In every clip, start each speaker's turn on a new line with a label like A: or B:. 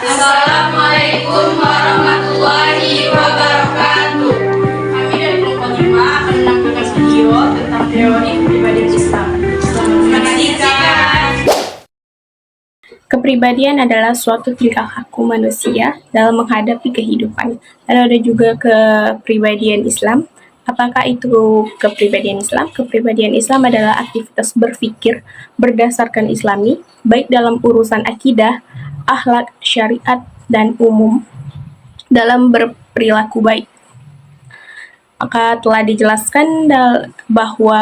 A: Assalamualaikum warahmatullahi wabarakatuh. Kami dari kelompok 5 akan menampilkan video tentang teori kepribadian Islam. Selamat menyaksikan.
B: Kepribadian adalah suatu tingkah laku manusia dalam menghadapi kehidupan. Lalu ada juga kepribadian Islam. Apakah itu kepribadian Islam? Kepribadian Islam adalah aktivitas berpikir berdasarkan Islami, baik dalam urusan akidah, akhlak, syariat, dan umum dalam berperilaku baik. Maka telah dijelaskan bahwa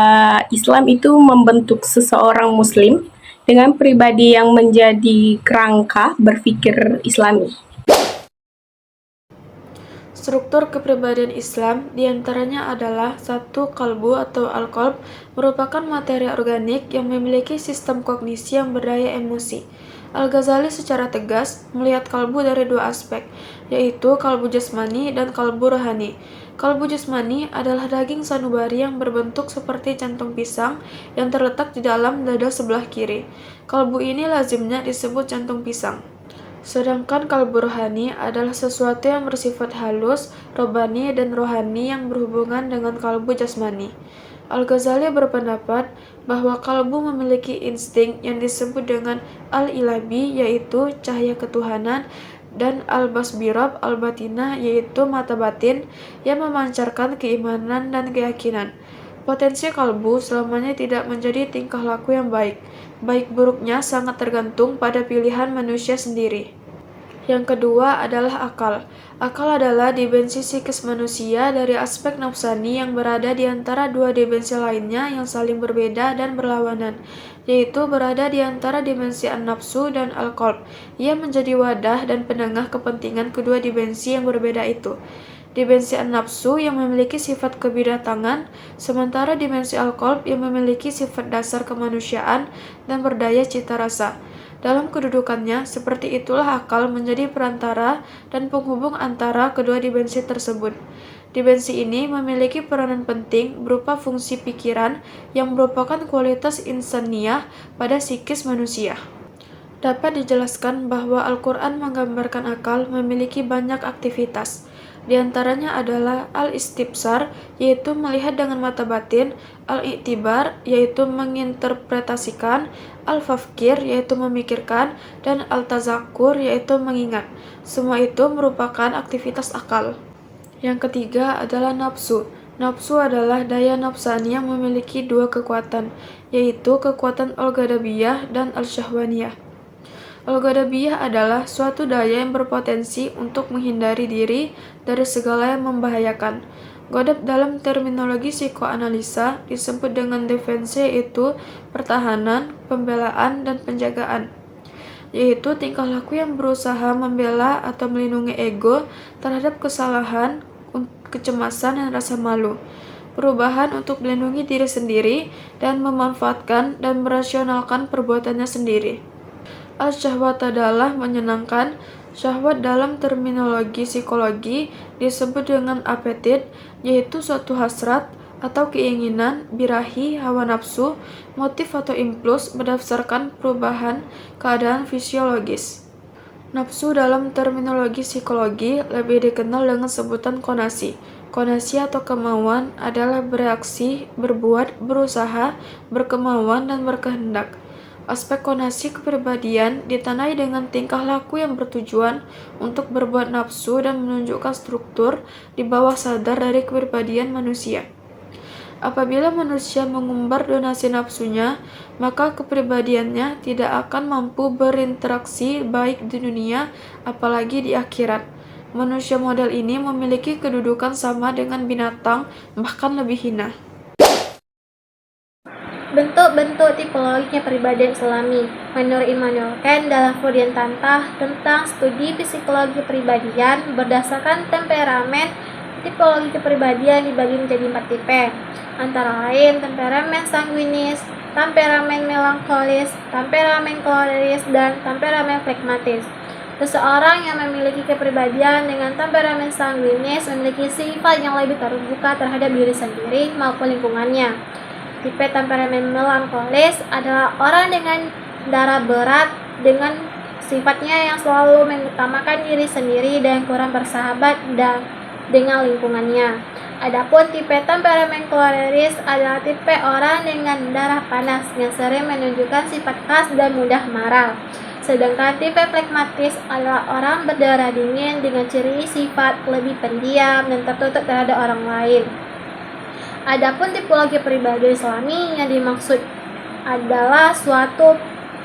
B: Islam itu membentuk seseorang muslim dengan pribadi yang menjadi kerangka berpikir Islami.
C: Struktur kepribadian Islam diantaranya adalah 1. Qalbu atau al-qalb merupakan materi organik yang memiliki sistem kognisi yang berdaya emosi. Al-Ghazali secara tegas melihat kalbu dari 2 aspek, yaitu kalbu jasmani dan kalbu rohani. Kalbu jasmani adalah daging sanubari yang berbentuk seperti jantung pisang yang terletak di dalam dada sebelah kiri. Kalbu ini lazimnya disebut jantung pisang. Sedangkan kalbu rohani adalah sesuatu yang bersifat halus, robani, dan rohani yang berhubungan dengan kalbu jasmani. Al-Ghazali berpendapat bahwa kalbu memiliki insting yang disebut dengan al-ilabi, yaitu cahaya ketuhanan, dan al-basbirab al-batinah, yaitu mata batin yang memancarkan keimanan dan keyakinan. Potensi kalbu selamanya tidak menjadi tingkah laku yang baik. Baik buruknya sangat tergantung pada pilihan manusia sendiri. Yang kedua adalah akal. Akal adalah dimensi psikis manusia dari aspek nafsani yang berada di antara 2 dimensi lainnya yang saling berbeda dan berlawanan, yaitu berada di antara dimensi an-nafsu dan al-qalb. Ia menjadi wadah dan penengah kepentingan kedua dimensi yang berbeda itu. Dimensi an-nafsu yang memiliki sifat kebidatangan, sementara dimensi al-qalb yang memiliki sifat dasar kemanusiaan dan berdaya cita rasa. Dalam kedudukannya, seperti itulah akal menjadi perantara dan penghubung antara kedua dimensi tersebut. Dimensi ini memiliki peranan penting berupa fungsi pikiran yang merupakan kualitas insaniyah pada psikis manusia. Dapat dijelaskan bahwa Al-Quran menggambarkan akal memiliki banyak aktivitas. Di antaranya adalah al-istibsar, yaitu melihat dengan mata batin, al-i'tibar, yaitu menginterpretasikan, al-fafkir, yaitu memikirkan, dan al-tazakur, yaitu mengingat. Semua itu merupakan aktivitas akal. Yang ketiga adalah nafsu. Nafsu adalah daya nafsani yang memiliki 2 kekuatan, yaitu kekuatan al-ghadabiyah dan al-syahwaniyah. Al-ghadabiyah adalah suatu daya yang berpotensi untuk menghindari diri dari segala yang membahayakan. Ghadab dalam terminologi psikoanalisa disebut dengan defense, yaitu pertahanan, pembelaan, dan penjagaan, yaitu tingkah laku yang berusaha membela atau melindungi ego terhadap kesalahan, kecemasan, dan rasa malu. Perubahan untuk melindungi diri sendiri dan memanfaatkan dan merasionalkan perbuatannya sendiri. Al-syahwat adalah menyenangkan. Syahwat dalam terminologi psikologi disebut dengan apetit, yaitu suatu hasrat atau keinginan, birahi, hawa nafsu, motif atau impuls berdasarkan perubahan keadaan fisiologis. Nafsu dalam terminologi psikologi lebih dikenal dengan sebutan konasi. Konasi atau kemauan adalah bereaksi, berbuat, berusaha, berkemauan, dan berkehendak. Aspek konasi kepribadian ditandai dengan tingkah laku yang bertujuan untuk berbuat nafsu dan menunjukkan struktur di bawah sadar dari kepribadian manusia. Apabila manusia mengumbar donasi nafsunya, maka kepribadiannya tidak akan mampu berinteraksi baik di dunia, apalagi di akhirat. Manusia model ini memiliki kedudukan sama dengan binatang, bahkan lebih hina.
D: Bentuk-bentuk tipologi kepribadian Islami. Menurut Immanuel Kant dalam Fudian Tantah tentang studi psikologi kepribadian berdasarkan temperamen, tipologi kepribadian dibagi menjadi 4 tipe, antara lain temperamen sanguinis, temperamen melankolis, temperamen koleris, dan temperamen flegmatis. Seseorang yang memiliki kepribadian dengan temperamen sanguinis memiliki sifat yang lebih terbuka terhadap diri sendiri maupun lingkungannya. Tipe temperamen melankolis adalah orang dengan darah berat dengan Sifatnya yang selalu mengutamakan diri sendiri dan kurang bersahabat dengan lingkungannya. Adapun tipe temperamen koleris adalah tipe orang dengan darah panas yang sering menunjukkan sifat khas dan mudah marah. Sedangkan tipe flegmatis adalah orang berdarah dingin dengan ciri sifat lebih pendiam dan tertutup terhadap orang lain. Adapun tipologi pribadi Islami yang dimaksud adalah suatu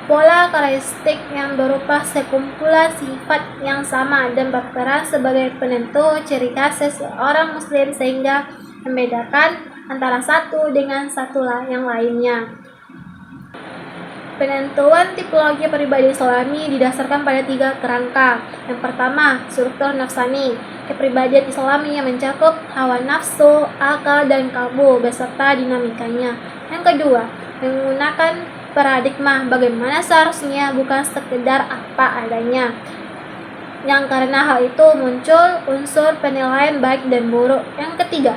D: pola karakteristik yang berupa sekumpulan sifat yang sama dan berperan sebagai penentu ciri khas seseorang muslim sehingga membedakan antara satu dengan yang lainnya. Penentuan tipologi pribadi Islami didasarkan pada 3 kerangka. Yang pertama, struktur nafsani. Kepribadian Islami yang mencakup hawa nafsu, akal, dan kalbu beserta dinamikanya. Yang kedua, menggunakan paradigma bagaimana seharusnya bukan sekedar apa adanya. Yang karena hal itu muncul unsur penilaian baik dan buruk. Yang ketiga,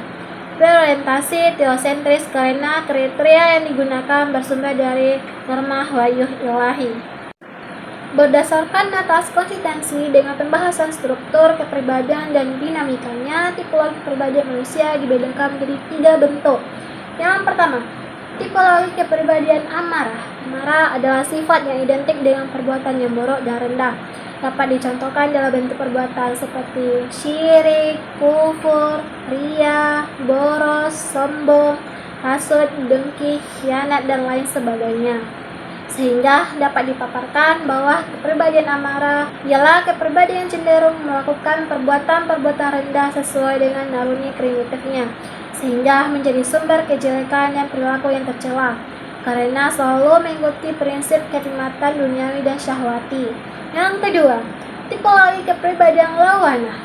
D: berorientasi teosentris karena kriteria yang digunakan bersumber dari norma wahyu ilahi. Berdasarkan atas konsistensi dengan pembahasan struktur kepribadian dan dinamikanya, tipologi kepribadian manusia dibedakan menjadi 3 bentuk. Yang pertama, tipologi kepribadian amarah. Amarah adalah sifat yang identik dengan perbuatan yang buruk dan rendah. Dapat dicontohkan dalam bentuk perbuatan seperti syirik, kufur, riya, boros, sombong, hasud, dengki, khianat, dan lain sebagainya. Sehingga dapat dipaparkan bahwa kepribadian amarah ialah kepribadian yang cenderung melakukan perbuatan-perbuatan rendah sesuai dengan naluri primitifnya, sehingga menjadi sumber kejelekan dan perilaku yang tercela, karena selalu mengikuti prinsip kenikmatan duniawi dan syahwati. Yang kedua, tipologi kepribadian lawanah.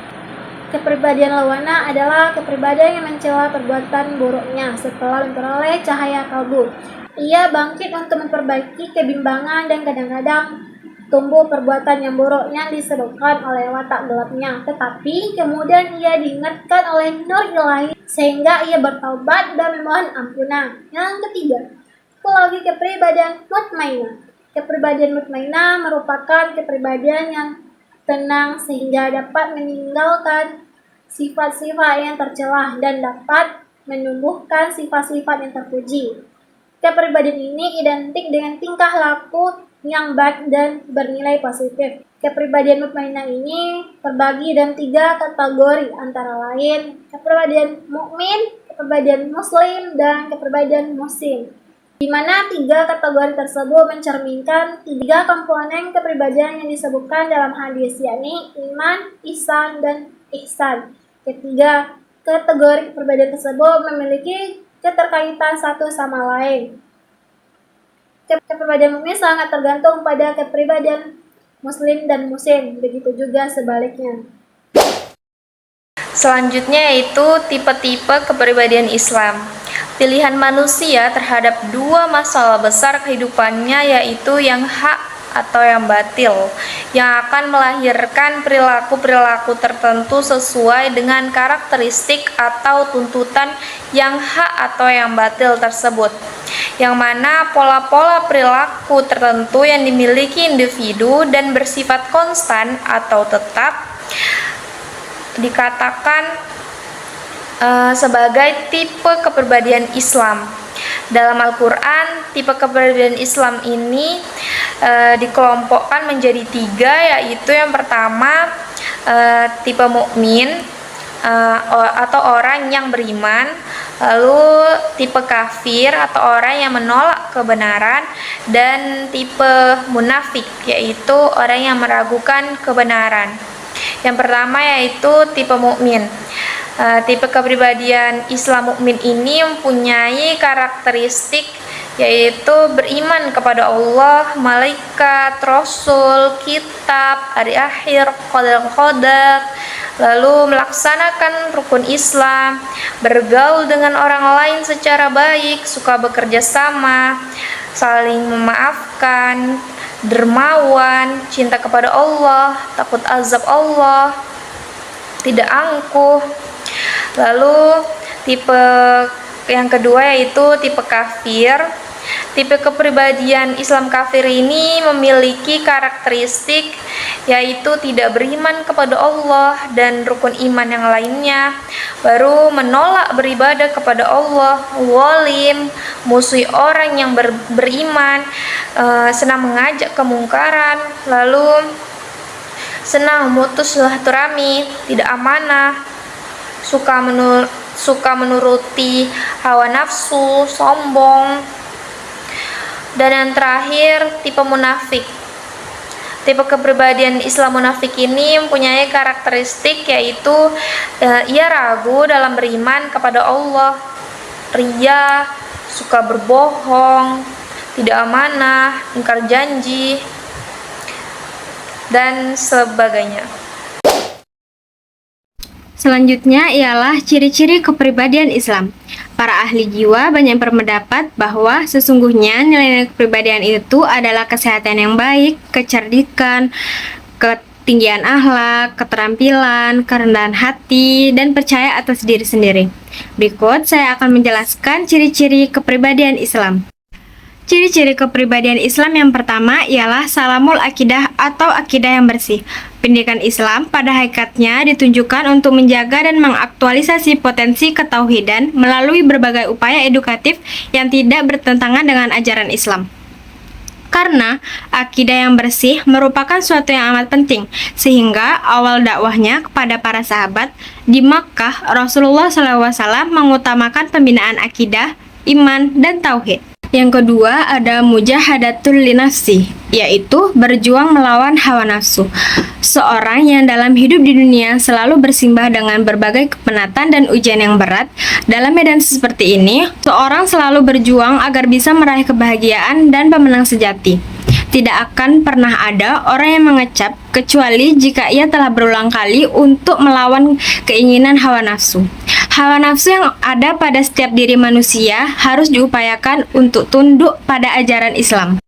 D: Kepribadian lawanah adalah kepribadian yang mencela perbuatan buruknya setelah memperoleh cahaya kalbu. Ia bangkit untuk memperbaiki kebimbangan dan kadang-kadang tumbuh perbuatan yang buruk yang disebabkan oleh watak gelapnya. Tetapi kemudian ia diingatkan oleh nur ilahi sehingga ia bertaubat dan memohon ampunan. Yang ketiga, tipologi kepribadian mutmainah. Kepribadian mutmainah merupakan kepribadian yang tenang sehingga dapat meninggalkan sifat-sifat yang tercela dan dapat menumbuhkan sifat-sifat yang terpuji. Kepribadian ini identik dengan tingkah laku yang baik dan bernilai positif. Kepribadian mutmainah ini terbagi dalam 3 kategori, antara lain kepribadian mukmin, kepribadian muslim, dan kepribadian muhsin. Di mana 3 kategori tersebut mencerminkan 3 komponen kepribadian yang disebutkan dalam hadis, yakni iman, ihsan, dan ihsan. Ketiga kategori kepribadian tersebut memiliki keterkaitan satu sama lain. Kepribadian mukmin sangat tergantung pada kepribadian muslim dan muhsin, begitu juga sebaliknya.
E: Selanjutnya yaitu tipe-tipe kepribadian Islam. Pilihan manusia terhadap 2 masalah besar kehidupannya, yaitu yang hak atau yang batil, yang akan melahirkan perilaku-perilaku tertentu sesuai dengan karakteristik atau tuntutan yang hak atau yang batil tersebut, yang mana pola-pola perilaku tertentu yang dimiliki individu dan bersifat konstan atau tetap dikatakan sebagai tipe kepribadian Islam. Dalam Al-Quran, tipe kepribadian Islam ini dikelompokkan menjadi 3, yaitu yang pertama tipe mukmin atau orang yang beriman, lalu tipe kafir atau orang yang menolak kebenaran, dan tipe munafik, yaitu orang yang meragukan kebenaran. Yang pertama yaitu tipe mukmin. Tipe kepribadian Islam mukmin ini mempunyai karakteristik yaitu beriman kepada Allah, malaikat, rasul, kitab, hari akhir, qadar, lalu melaksanakan rukun Islam, bergaul dengan orang lain secara baik, suka bekerja sama, saling memaafkan, dermawan, cinta kepada Allah, takut azab Allah, tidak angkuh. Lalu tipe yang kedua yaitu tipe kafir. Tipe kepribadian Islam kafir ini memiliki karakteristik yaitu tidak beriman kepada Allah dan rukun iman yang lainnya, baru menolak beribadah kepada Allah, walim, musuhi orang yang beriman, senang mengajak kemungkaran, lalu senang memutus silaturahmi, tidak amanah, suka menuruti hawa nafsu, sombong. Dan yang terakhir, tipe munafik. Tipe kepribadian Islam munafik ini mempunyai karakteristik yaitu ia ragu dalam beriman kepada Allah, ria, suka berbohong, tidak amanah, ingkar janji, dan sebagainya.
F: Selanjutnya ialah ciri-ciri kepribadian Islam. Para ahli jiwa banyak berpendapat bahwa sesungguhnya nilai-nilai kepribadian itu adalah kesehatan yang baik, kecerdikan, ketinggian akhlak, keterampilan, kerendahan hati, dan percaya atas diri sendiri. Berikut saya akan menjelaskan ciri-ciri kepribadian Islam. Ciri-ciri kepribadian Islam yang pertama ialah salamul akidah atau akidah yang bersih. Pendidikan Islam pada hakikatnya ditunjukkan untuk menjaga dan mengaktualisasi potensi ketauhidan melalui berbagai upaya edukatif yang tidak bertentangan dengan ajaran Islam. Karena akidah yang bersih merupakan suatu yang amat penting, sehingga awal dakwahnya kepada para sahabat di Makkah, Rasulullah SAW mengutamakan pembinaan akidah, iman, dan tauhid. Yang kedua ada mujahadatul linafsi, yaitu berjuang melawan hawa nafsu. Seorang yang dalam hidup di dunia selalu bersimbah dengan berbagai kepenatan dan ujian yang berat. Dalam medan seperti ini, seorang selalu berjuang agar bisa meraih kebahagiaan dan pemenang sejati. Tidak akan pernah ada orang yang mengecap kecuali jika ia telah berulang kali untuk melawan keinginan hawa nafsu. Hawa nafsu yang ada pada setiap diri manusia harus diupayakan untuk tunduk pada ajaran Islam.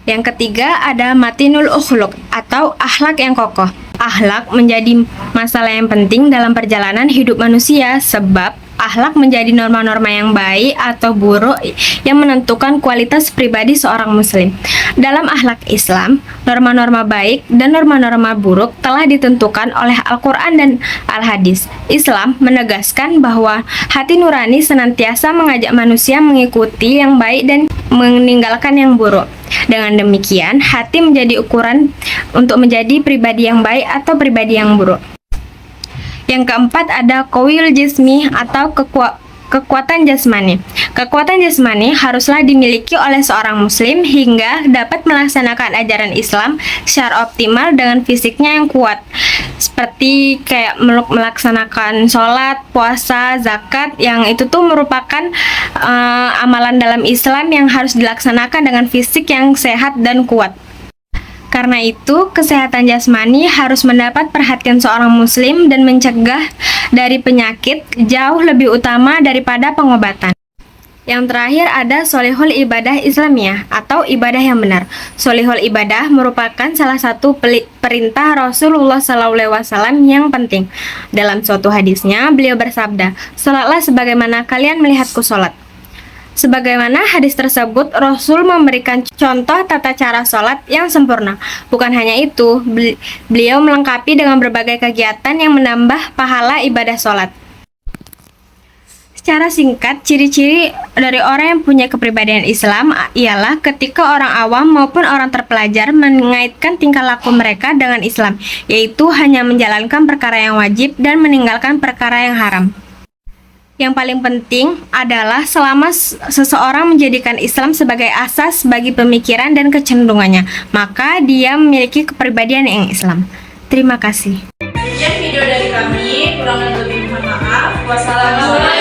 F: Yang ketiga ada matinul ukhluk atau akhlak yang kokoh. Akhlak menjadi masalah yang penting dalam perjalanan hidup manusia sebab akhlak menjadi norma-norma yang baik atau buruk yang menentukan kualitas pribadi seorang muslim. Dalam akhlak Islam, norma-norma baik dan norma-norma buruk telah ditentukan oleh Al-Quran dan Al-Hadis. Islam menegaskan bahwa hati nurani senantiasa mengajak manusia mengikuti yang baik dan meninggalkan yang buruk. Dengan demikian, hati menjadi ukuran untuk menjadi pribadi yang baik atau pribadi yang buruk. Yang keempat ada qawiyul jismi atau kekuatan jasmani. Kekuatan jasmani haruslah dimiliki oleh seorang muslim hingga dapat melaksanakan ajaran Islam secara optimal dengan fisiknya yang kuat. Seperti kayak melaksanakan sholat, puasa, zakat, yang itu tuh merupakan amalan dalam Islam yang harus dilaksanakan dengan fisik yang sehat dan kuat. Karena itu, kesehatan jasmani harus mendapat perhatian seorang muslim dan mencegah dari penyakit jauh lebih utama daripada pengobatan. Yang terakhir ada sholihul ibadah Islamiyah atau ibadah yang benar. Sholihul ibadah merupakan salah satu perintah Rasulullah SAW yang penting. Dalam suatu hadisnya, beliau bersabda, "Sholatlah sebagaimana kalian melihatku sholat." Sebagaimana hadis tersebut, Rasul memberikan contoh tata cara sholat yang sempurna. Bukan hanya itu, beliau melengkapi dengan berbagai kegiatan yang menambah pahala ibadah sholat. Secara singkat, ciri-ciri dari orang yang punya kepribadian Islam ialah ketika orang awam maupun orang terpelajar mengaitkan tingkah laku mereka dengan Islam, yaitu hanya menjalankan perkara yang wajib dan meninggalkan perkara yang haram. Yang paling penting adalah selama seseorang menjadikan Islam sebagai asas bagi pemikiran dan kecenderungannya, maka dia memiliki kepribadian yang Islam. Terima kasih.
A: Sekian video dari kami, kurang lebih mohon maaf. Wassalamualaikum.